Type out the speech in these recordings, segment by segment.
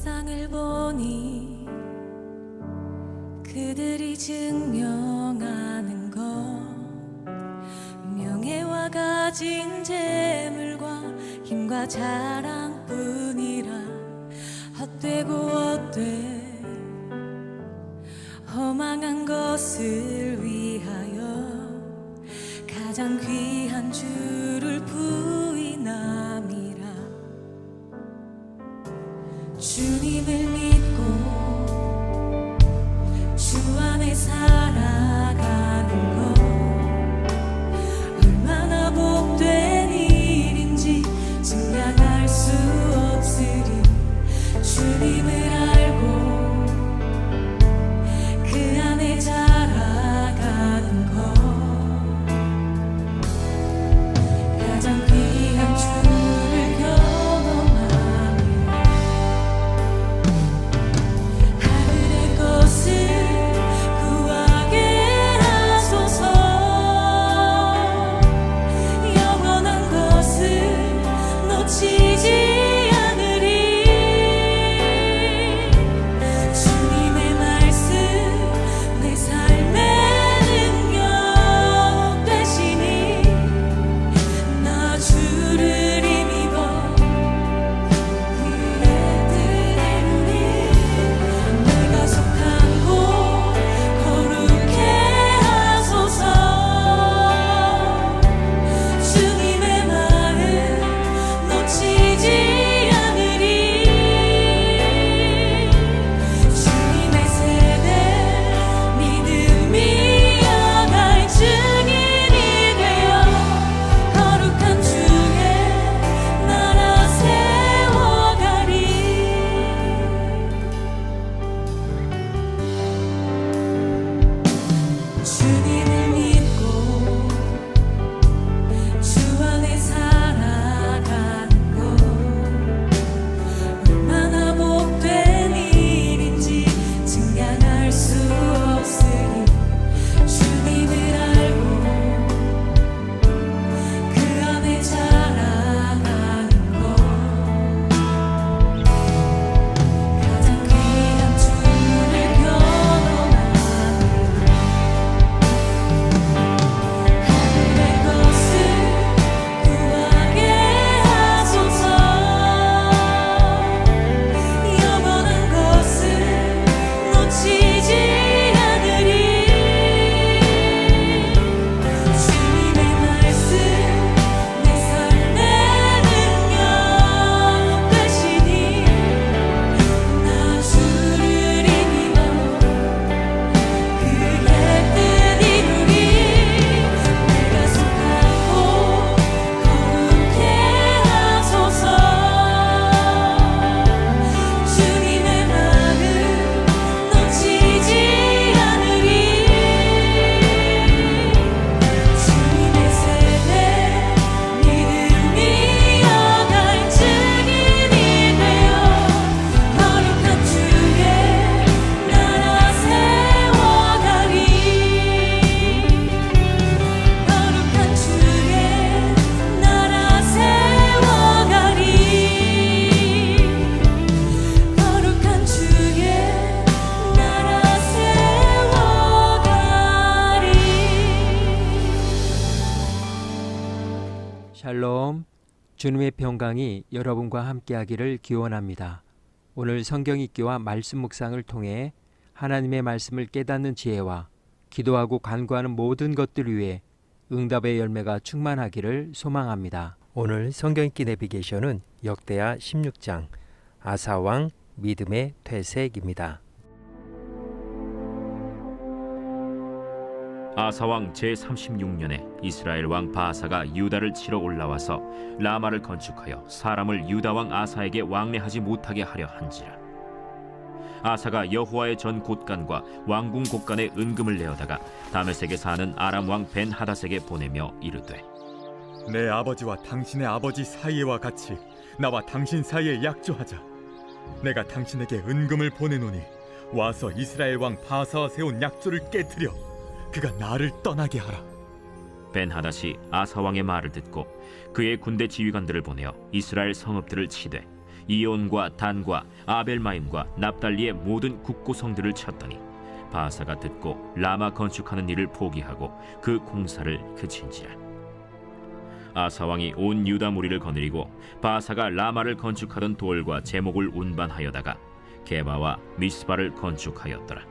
세상을 보니 그들이 증명하는 것 명예와 가진 재물과 힘과 자랑뿐이라 헛되고 헛돼 허망한 것을 위하여 가장 귀한 주를 부인함이라. 주님을 믿고 주 안에 살아가는 것 얼마나 복된 일인지 증량할 수 없으리. 주님을 알고 그 안에 자라가는 것 가장 귀한 주를 경험하며 하늘의 것을 구하게 하소서. 영원한 것을 놓치지 샬롬, 주님의 평강이 여러분과 함께하기를 기원합니다. 오늘 성경 읽기와 말씀 묵상을 통해 하나님의 말씀을 깨닫는 지혜와 기도하고 간구하는 모든 것들 위해 응답의 열매가 충만하기를 소망합니다. 오늘 성경 읽기 내비게이션은 역대하 16장 아사왕 믿음의 퇴색입니다. 아사왕 제36년에 이스라엘 왕 바아사가 유다를 치러 올라와서 라마를 건축하여 사람을 유다 왕 아사에게 왕래하지 못하게 하려 한지라. 아사가 여호와의 전 곳간과 왕궁 곳간에 은금을 내어다가 다메섹에 사는 아람 왕 벤하닷에게 보내며 이르되 내 아버지와 당신의 아버지 사이와 같이 나와 당신 사이에 약조하자. 내가 당신에게 은금을 보내노니 와서 이스라엘 왕 바아사와 세운 약조를 깨뜨려 그가 나를 떠나게 하라. 벤하닷이 아사 왕의 말을 듣고 그의 군대 지휘관들을 보내어 이스라엘 성읍들을 치되 이온과 단과 아벨마임과 납달리의 모든 국고성들을 쳤더니 바사가 듣고 라마 건축하는 일을 포기하고 그 공사를 그친지라. 아사 왕이 온 유다 무리를 거느리고 바사가 라마를 건축하던 돌과 제목을 운반하여다가 게바와 미스바를 건축하였더라.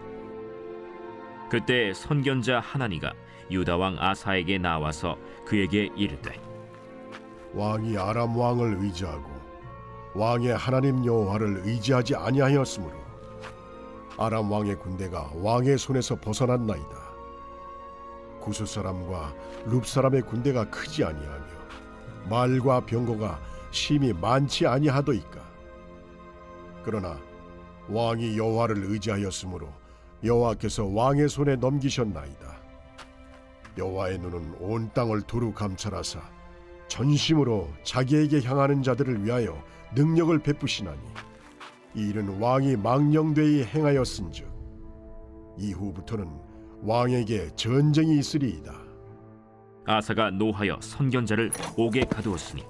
그때 선견자 하나니가 유다 왕 아사에게 나와서 그에게 이르되, 왕이 아람 왕을 의지하고 왕의 하나님 여호와를 의지하지 아니하였으므로 아람 왕의 군대가 왕의 손에서 벗어났나이다. 구스 사람과 룹 사람의 군대가 크지 아니하며 말과 병거가 심히 많지 아니하도이까. 그러나 왕이 여호와를 의지하였으므로 여호와께서 왕의 손에 넘기셨나이다. 여호와의 눈은 온 땅을 두루 감찰하사 전심으로 자기에게 향하는 자들을 위하여 능력을 베푸시나니 이 일은 왕이 망령되이 행하였은즉 이후부터는 왕에게 전쟁이 있으리이다. 아사가 노하여 선견자를 옥에 가두었으니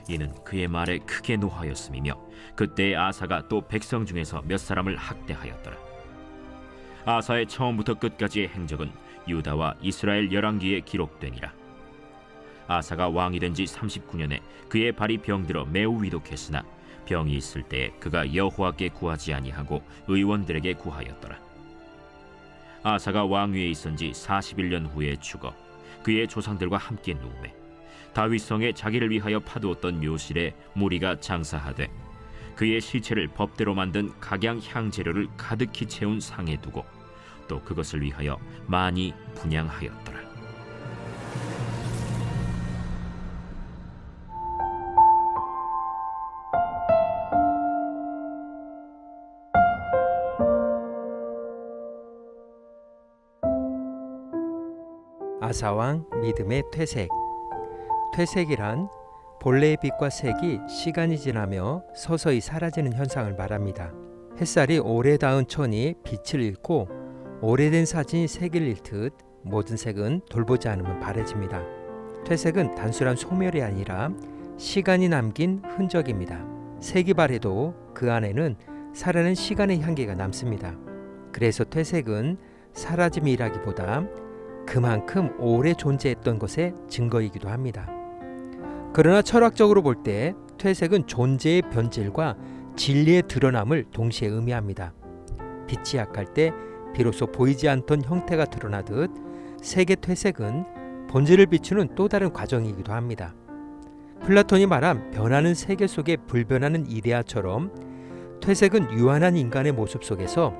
이는 그의 말에 크게 노하였음이며 그때 아사가 또 백성 중에서 몇 사람을 학대하였더라. 아사의 처음부터 끝까지의 행적은 유다와 이스라엘 열왕기에 기록되니라. 아사가 왕이 된 지 39년에 그의 발이 병들어 매우 위독했으나 병이 있을 때에 그가 여호와께 구하지 아니하고 의원들에게 구하였더라. 아사가 왕위에 있은 지 41년 후에 죽어 그의 조상들과 함께 누우매 다윗성에 자기를 위하여 파두었던 묘실에 무리가 장사하되 그의 시체를 법대로 만든 각양 향재료를 가득히 채운 상에 두고 또 그것을 위하여 많이 분향하였더라. 아사왕 믿음의 퇴색. 퇴색이란 본래의 빛과 색이 시간이 지나며 서서히 사라지는 현상을 말합니다. 햇살이 오래 닿은 천이 빛을 잃고 오래된 사진이 색을 잃듯 모든 색은 돌보지 않으면 바래집니다. 퇴색은 단순한 소멸이 아니라 시간이 남긴 흔적입니다. 색이 바래도 그 안에는 살아낸 시간의 향기가 남습니다. 그래서 퇴색은 사라짐이라기보다 그만큼 오래 존재했던 것의 증거이기도 합니다. 그러나 철학적으로 볼 때 퇴색은 존재의 변질과 진리의 드러남을 동시에 의미합니다. 빛이 약할 때 비로소 보이지 않던 형태가 드러나듯 색의 퇴색은 본질을 비추는 또 다른 과정이기도 합니다. 플라톤이 말한 변하는 세계 속에 불변하는 이데아처럼 퇴색은 유한한 인간의 모습 속에서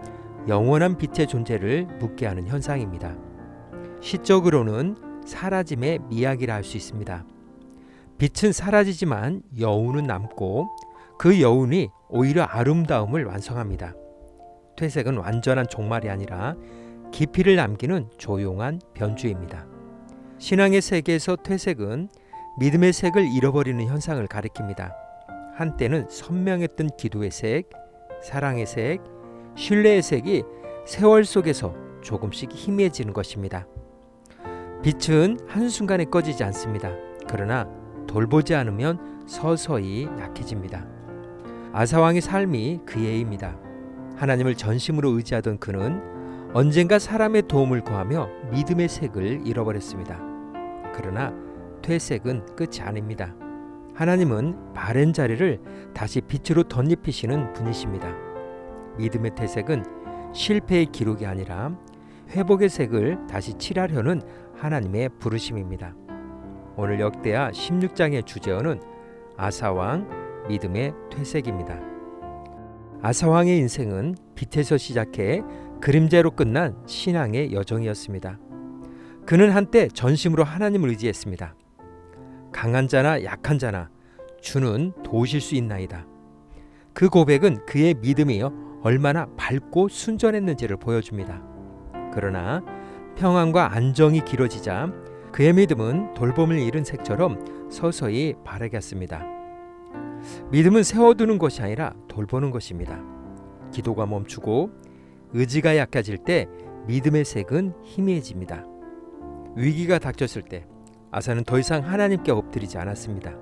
영원한 빛의 존재를 묻게 하는 현상입니다. 시적으로는 사라짐의 미학이라 할 수 있습니다. 빛은 사라지지만 여운은 남고 그 여운이 오히려 아름다움을 완성합니다. 퇴색은 완전한 종말이 아니라 깊이를 남기는 조용한 변주입니다. 신앙의 세계에서 퇴색은 믿음의 색을 잃어버리는 현상을 가리킵니다. 한때는 선명했던 기도의 색, 사랑의 색, 신뢰의 색이 세월 속에서 조금씩 희미해지는 것입니다. 빛은 한순간에 꺼지지 않습니다. 그러나 돌보지 않으면 서서히 약해집니다. 아사왕의 삶이 그 예입니다. 하나님을 전심으로 의지하던 그는 언젠가 사람의 도움을 구하며 믿음의 색을 잃어버렸습니다. 그러나 퇴색은 끝이 아닙니다. 하나님은 바랜 자리를 다시 빛으로 덧입히시는 분이십니다. 믿음의 퇴색은 실패의 기록이 아니라 회복의 색을 다시 칠하려는 하나님의 부르심입니다. 오늘 역대하 16장의 주제어는 아사왕 믿음의 퇴색입니다. 아사왕의 인생은 빛에서 시작해 그림자로 끝난 신앙의 여정이었습니다. 그는 한때 전심으로 하나님을 의지했습니다. 강한 자나 약한 자나 주는 도우실 수 있나이다. 그 고백은 그의 믿음이 얼마나 밝고 순전했는지를 보여줍니다. 그러나 평안과 안정이 길어지자 그의 믿음은 돌봄을 잃은 색처럼 서서히 바래갔습니다. 믿음은 세워두는 것이 아니라 돌보는 것입니다. 기도가 멈추고 의지가 약해질 때 믿음의 색은 희미해집니다. 위기가 닥쳤을 때 아사는 더 이상 하나님께 엎드리지 않았습니다.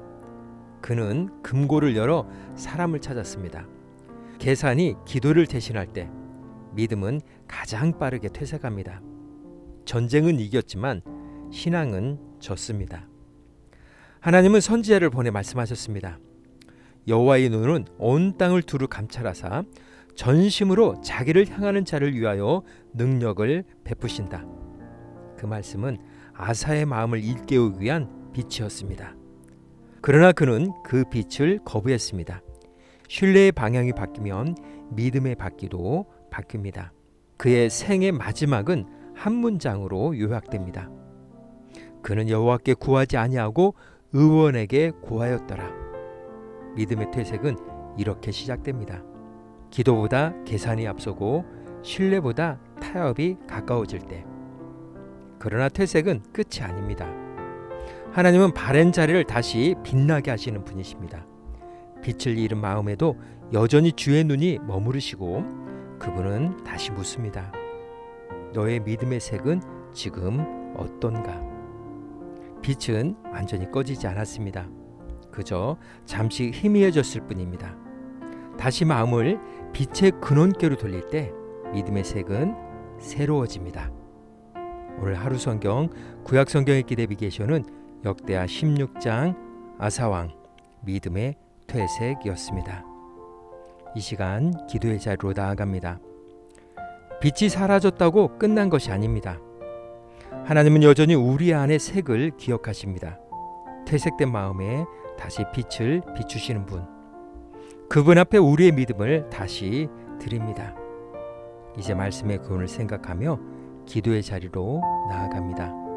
그는 금고를 열어 사람을 찾았습니다. 계산이 기도를 대신할 때 믿음은 가장 빠르게 퇴색합니다. 전쟁은 이겼지만 신앙은 졌습니다. 하나님은 선지자를 보내 말씀하셨습니다. 여호와의 눈은 온 땅을 두루 감찰하사 전심으로 자기를 향하는 자를 위하여 능력을 베푸신다. 그 말씀은 아사의 마음을 일깨우기 위한 빛이었습니다. 그러나 그는 그 빛을 거부했습니다. 신뢰의 방향이 바뀌면 믿음의 바퀴도 바뀝니다. 그의 생의 마지막은 한 문장으로 요약됩니다. 그는 여호와께 구하지 아니하고 의원에게 구하였더라. 믿음의 퇴색은 이렇게 시작됩니다. 기도보다 계산이 앞서고 신뢰보다 타협이 가까워질 때. 그러나 퇴색은 끝이 아닙니다. 하나님은 바른 자리를 다시 빛나게 하시는 분이십니다. 빛을 잃은 마음에도 여전히 주의 눈이 머무르시고 그분은 다시 묻습니다. 너의 믿음의 색은 지금 어떤가? 빛은 완전히 꺼지지 않았습니다. 그저 잠시 희미해졌을 뿐입니다. 다시 마음을 빛의 근원께로 돌릴 때 믿음의 색은 새로워집니다. 오늘 하루 성경 구약 성경의 기대비게이션은 역대하 16장 아사왕 믿음의 퇴색이었습니다. 이 시간 기도의 자리로 나아갑니다. 빛이 사라졌다고 끝난 것이 아닙니다. 하나님은 여전히 우리 안의 색을 기억하십니다. 퇴색된 마음에 다시 빛을 비추시는 분. 그분 앞에 우리의 믿음을 다시 드립니다. 이제 말씀의 교훈을 생각하며 기도의 자리로 나아갑니다.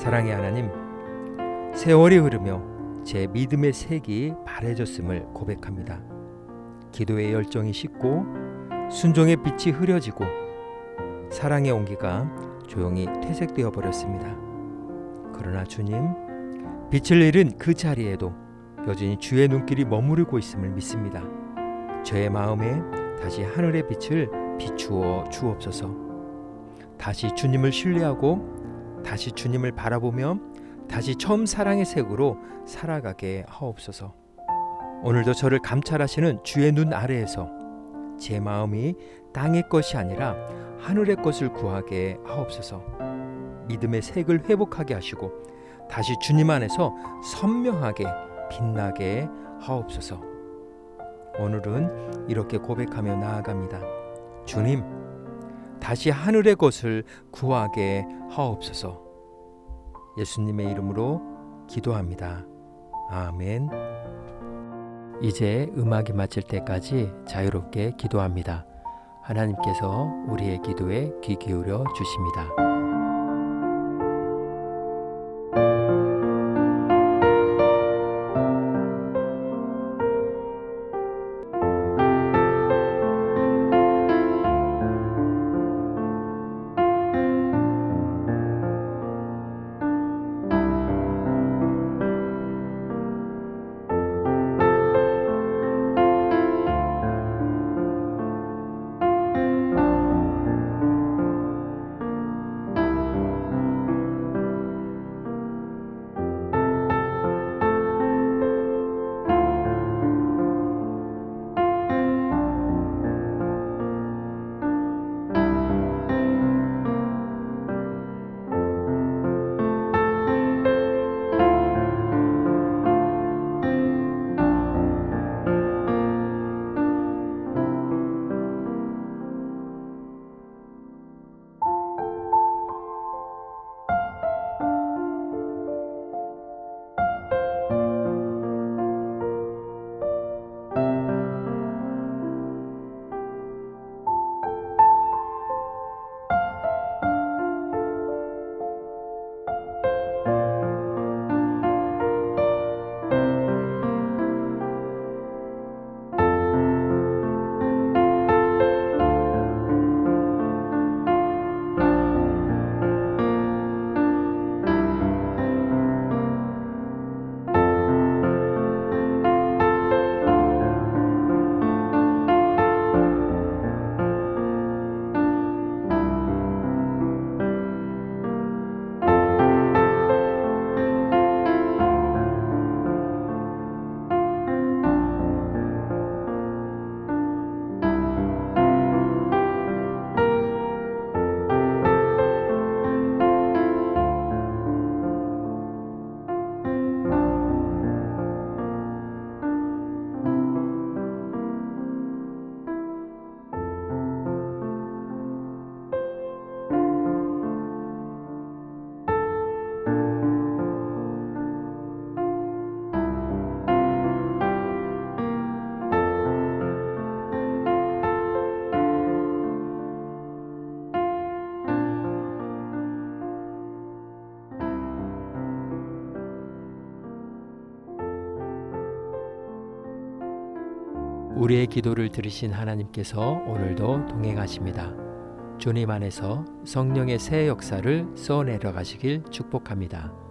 사랑의 하나님, 세월이 흐르며 제 믿음의 색이 바래졌음을 고백합니다. 기도의 열정이 식고 순종의 빛이 흐려지고 사랑의 온기가 조용히 퇴색되어 버렸습니다. 그러나 주님, 빛을 잃은 그 자리에도 여전히 주의 눈길이 머무르고 있음을 믿습니다. 저의 마음에 다시 하늘의 빛을 비추어 주옵소서. 다시 주님을 신뢰하고 다시 주님을 바라보며 다시 처음 사랑의 색으로 살아가게 하옵소서. 오늘도 저를 감찰하시는 주의 눈 아래에서 제 마음이 땅의 것이 아니라 하늘의 것을 구하게 하옵소서. 믿음의 색을 회복하게 하시고 다시 주님 안에서 선명하게 빛나게 하옵소서. 오늘은 이렇게 고백하며 나아갑니다. 주님, 다시 하늘의 것을 구하게 하옵소서. 예수님의 이름으로 기도합니다. 아멘. 이제 음악이 마칠 때까지 자유롭게 기도합니다. 하나님께서 우리의 기도에 귀 기울여 주십니다. 우리의 기도를 들으신 하나님께서 오늘도 동행하십니다. 주님 안에서 성령의 새 역사를 쏘내려 가시길 축복합니다.